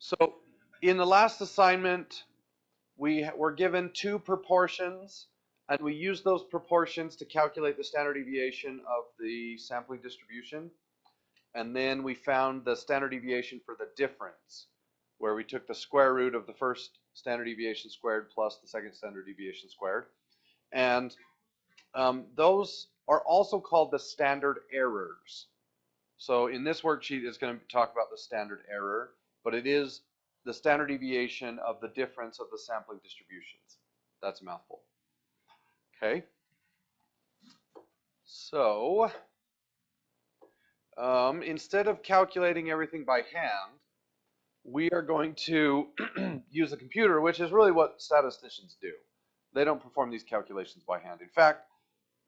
So in the last assignment, we were given two proportions, and we used those proportions to calculate the standard deviation of the sampling distribution. And then we found the standard deviation for the difference, where we took the square root of the first standard deviation squared plus the second standard deviation squared. And those are also called the standard errors. So in this worksheet, it's going to talk about the standard error, but it is the standard deviation of the difference of the sampling distributions. That's a mouthful. Okay. So instead of calculating everything by hand, we are going to use a computer, which is really what statisticians do. They don't perform these calculations by hand. In fact,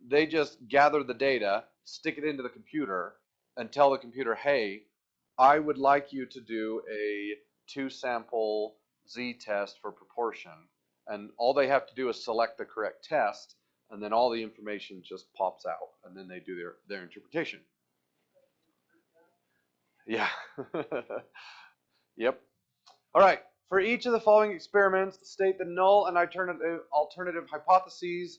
they just gather the data, stick it into the computer, and tell the computer, hey, I would like you to do a two-sample z-test for proportion. And all they have to do is select the correct test, and then all the information just pops out, and then they do their interpretation. Yeah. Yep. All right. For each of the following experiments, state the null and alternative hypotheses,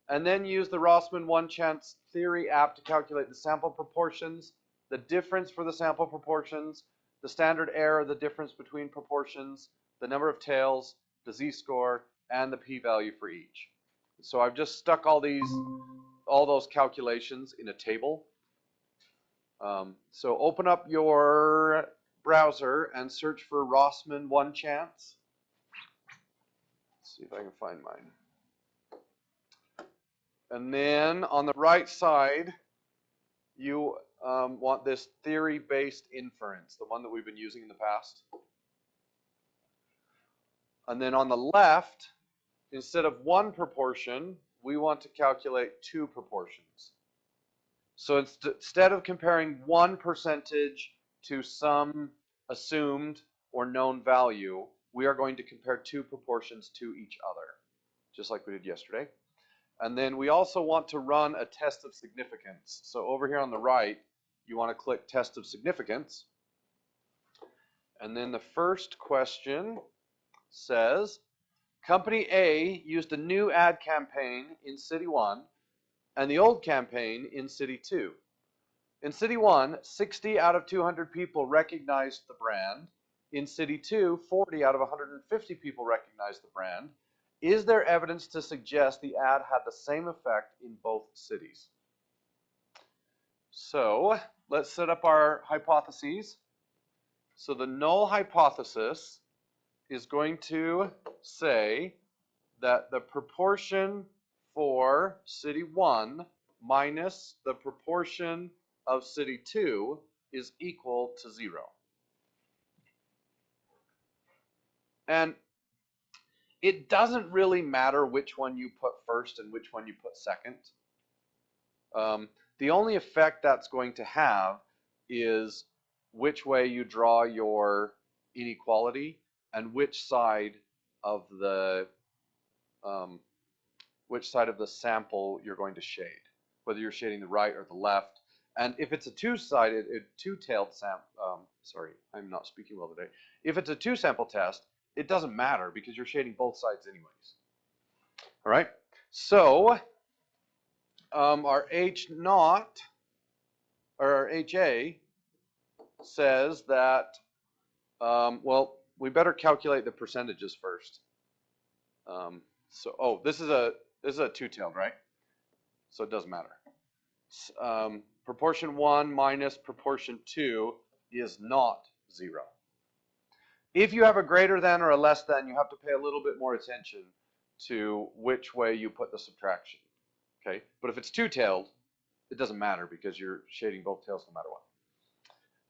and then use the Rossmann one-chance theory app to calculate the sample proportions, the difference for the sample proportions, the standard error, the difference between proportions, the number of tails, the z-score, and the p-value for each. So I've just stuck all those calculations in a table. So open up your browser and search for Rossmann one-chance. Let's see if I can find mine. And then on the right side, you want this theory-based inference, the one that we've been using in the past. And then on the left, instead of one proportion, we want to calculate two proportions. So instead of comparing one percentage to some assumed or known value, we are going to compare two proportions to each other, just like we did yesterday. And then we also want to run a test of significance. So over here on the right, you want to click test of significance. And then the first question says, Company A used a new ad campaign in City 1 and the old campaign in City 2. In City 1, 60 out of 200 people recognized the brand. In City 2, 40 out of 150 people recognized the brand. Is there evidence to suggest the ad had the same effect in both cities? So let's set up our hypotheses. So the null hypothesis is going to say that the proportion for City 1 minus the proportion of City 2 is equal to 0. And it doesn't really matter which one you put first and which one you put second. The only effect that's going to have is which way you draw your inequality and which side of the sample you're going to shade, whether you're shading the right or the left. And if it's a two-tailed sample, sorry, I'm not speaking well today. If it's a two-sample test, it doesn't matter because you're shading both sides anyways. All right, so our H naught, or our HA, says that, well, we better calculate the percentages first. This is a two-tailed, right? So it doesn't matter. Proportion 1 minus proportion 2 is not 0. If you have a greater than or a less than, you have to pay a little bit more attention to which way you put the subtraction. Okay, but if it's two-tailed, it doesn't matter because you're shading both tails no matter what.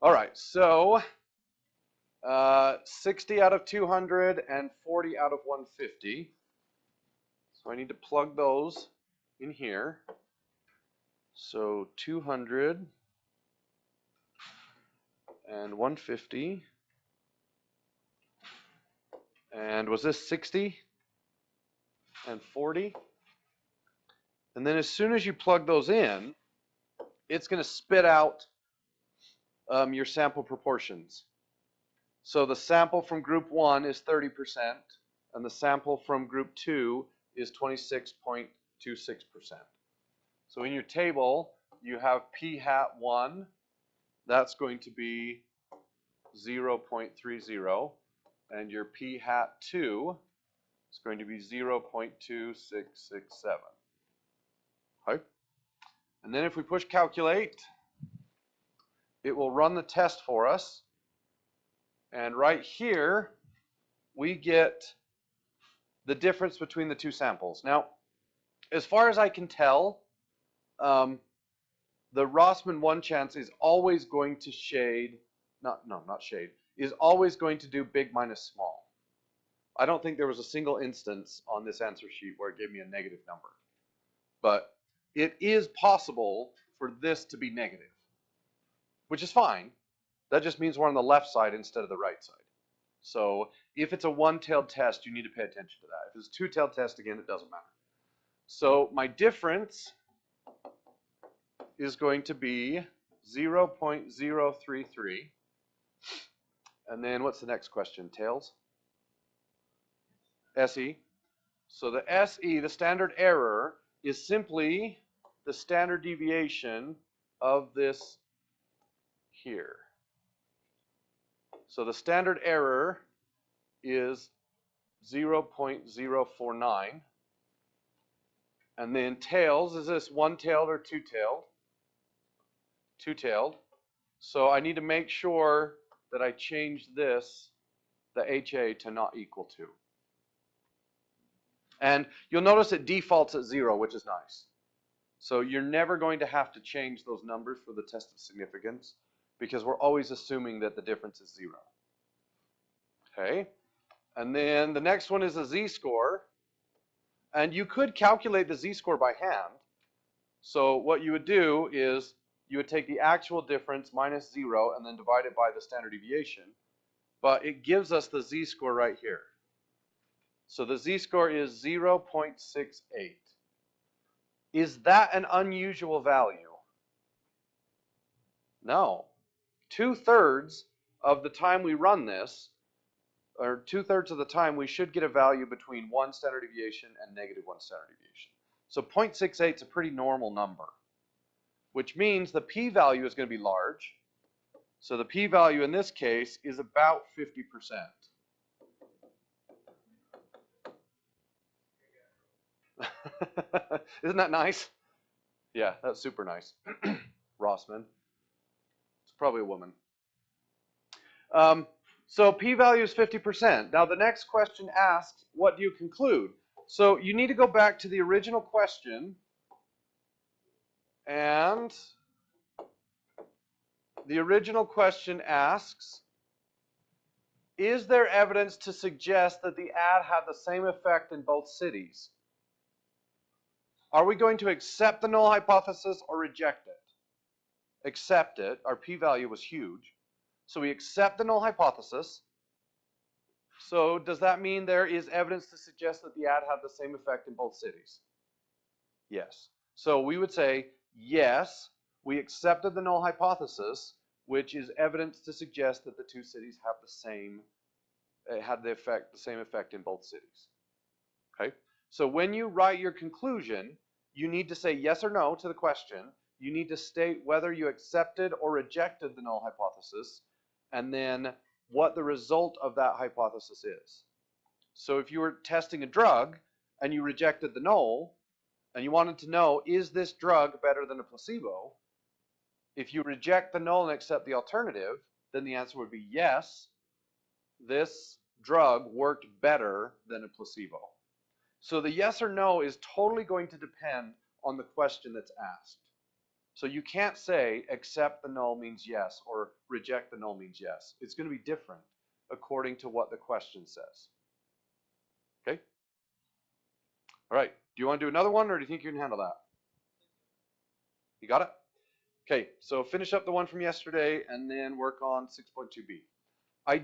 All right, so 60 out of 200 and 40 out of 150. So I need to plug those in here. So 200 and 150. And was this 60 and 40? And then as soon as you plug those in, it's going to spit out your sample proportions. So the sample from group 1 is 30%, and the sample from group 2 is 26.26%. So in your table, you have p hat 1, that's going to be 0.30, and your p hat 2 is going to be 0.2667. Okay? And then if we push calculate, it will run the test for us. And right here, we get the difference between the two samples. Now, as far as I can tell, the Rossmann one chance is always going to shade, not shade, is always going to do big minus small. I don't think there was a single instance on this answer sheet where it gave me a negative number. But it is possible for this to be negative, which is fine. That just means we're on the left side instead of the right side. So if it's a one-tailed test, you need to pay attention to that. If it's a two-tailed test, again, it doesn't matter. So my difference is going to be 0.033. And then what's the next question, tails? SE. So the SE, the standard error, is simply the standard deviation of this here. So the standard error is 0.049. And then tails, is this one-tailed or two-tailed? Two-tailed. So I need to make sure that I change this, the HA, to not equal to. And you'll notice it defaults at 0, which is nice. So you're never going to have to change those numbers for the test of significance because we're always assuming that the difference is 0. Okay? And then the next one is a z-score. And you could calculate the z-score by hand. So what you would do is you would take the actual difference minus 0 and then divide it by the standard deviation. But it gives us the z-score right here. So the z-score is 0.68. Is that an unusual value? No. 2/3 of the time we run this, or 2/3 of the time, we should get a value between 1 standard deviation and -1 standard deviation. So 0.68 is a pretty normal number, which means the p-value is going to be large. So the p-value in this case is about 50%. Isn't that nice? Yeah, that's super nice. Rossmann. It's probably a woman. So p-value is 50%. Now the next question asks, what do you conclude? So you need to go back to the original question, and the original question asks, is there evidence to suggest that the ad had the same effect in both cities? Are we going to accept the null hypothesis or reject it? Accept it. Our p-value was huge. So we accept the null hypothesis. So does that mean there is evidence to suggest that the ad had the same effect in both cities? Yes. So we would say, yes, we accepted the null hypothesis, which is evidence to suggest that the two cities have the same, had the same effect in both cities. Okay? So when you write your conclusion, you need to say yes or no to the question. You need to state whether you accepted or rejected the null hypothesis, and then what the result of that hypothesis is. So if you were testing a drug and you rejected the null, and you wanted to know, is this drug better than a placebo? If you reject the null and accept the alternative, then the answer would be yes, this drug worked better than a placebo. So the yes or no is totally going to depend on the question that's asked. So you can't say accept the null means yes or reject the null means yes. It's going to be different according to what the question says. Okay? All right. Do you want to do another one, or do you think you can handle that? You got it? Okay, so finish up the one from yesterday and then work on 6.2b. I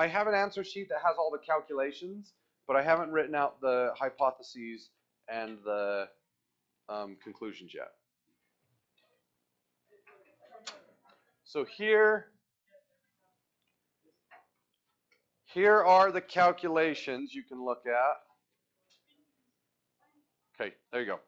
have an answer sheet that has all the calculations, but I haven't written out the hypotheses and the conclusions yet. So here, Here are the calculations you can look at. Okay, there you go.